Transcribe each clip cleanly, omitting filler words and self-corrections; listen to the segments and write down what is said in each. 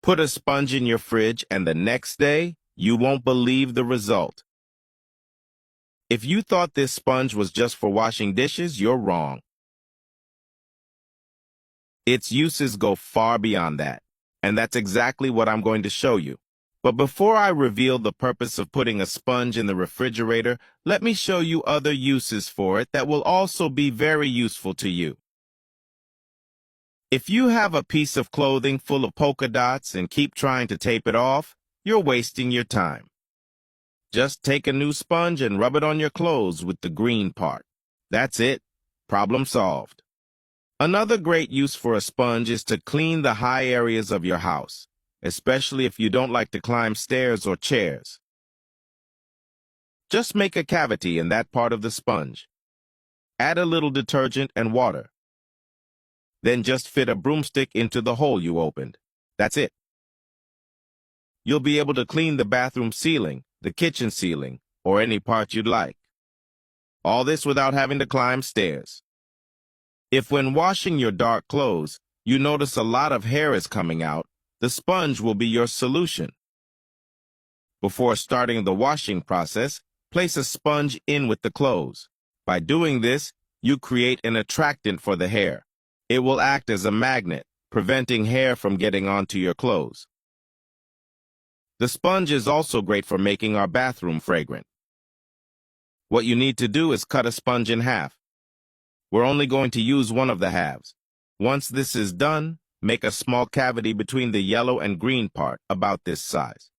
Put a sponge in your fridge and the next day, you won't believe the result. If you thought this sponge was just for washing dishes, you're wrong. Its uses go far beyond that, and that's exactly what I'm going to show you. But before I reveal the purpose of putting a sponge in the refrigerator, let me show you other uses for it that will also be very useful to you. If you have a piece of clothing full of polka dots and keep trying to tape it off, you're wasting your time. Just take a new sponge and rub it on your clothes with the green part. That's it. Problem solved. Another great use for a sponge is to clean the high areas of your house, especially if you don't like to climb stairs or chairs. Just make a cavity in that part of the sponge. Add a little detergent and water. Then just fit a broomstick into the hole you opened. That's it. You'll be able to clean the bathroom ceiling, the kitchen ceiling, or any part you'd like. All this without having to climb stairs. If when washing your dark clothes, you notice a lot of hair is coming out, the sponge will be your solution. Before starting the washing process, place a sponge in with the clothes. By doing this, you create an attractant for the hair. It will act as a magnet, preventing hair from getting onto your clothes. The sponge is also great for making our bathroom fragrant. What you need to do is cut a sponge in half. We're only going to use one of the halves. Once this is done, make a small cavity between the yellow and green part, about this size.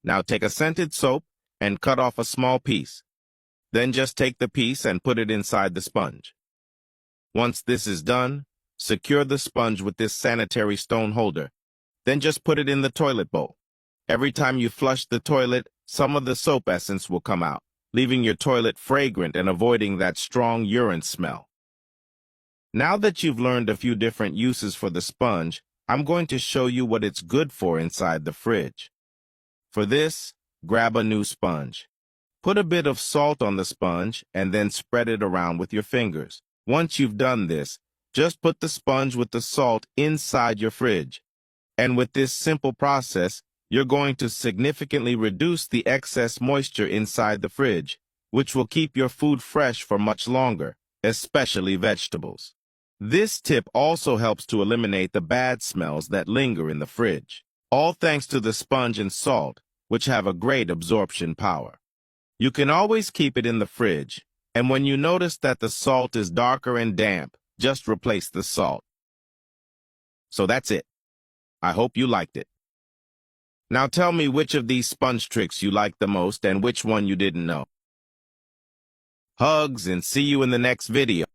Now take a scented soap and cut off a small piece. Then just take the piece and put it inside the sponge. Once this is done, secure the sponge with this sanitary stone holder. Then just put it in the toilet bowl. Every time you flush the toilet, some of the soap essence will come out, leaving your toilet fragrant and avoiding that strong urine smell. Now that you've learned a few different uses for the sponge, I'm going to show you what it's good for inside the fridge. For this, grab a new sponge. Put a bit of salt on the sponge and then spread it around with your fingers. Once you've done this, just put the sponge with the salt inside your fridge. And with this simple process, you're going to significantly reduce the excess moisture inside the fridge, which will keep your food fresh for much longer, especially vegetables. This tip also helps to eliminate the bad smells that linger in the fridge, all thanks to the sponge and salt, which have a great absorption power. You can always keep it in the fridge, and when you notice that the salt is darker and damp, just replace the salt. So that's it. I hope you liked it. Now tell me which of these sponge tricks you liked the most and which one you didn't know. Hugs and see you in the next video.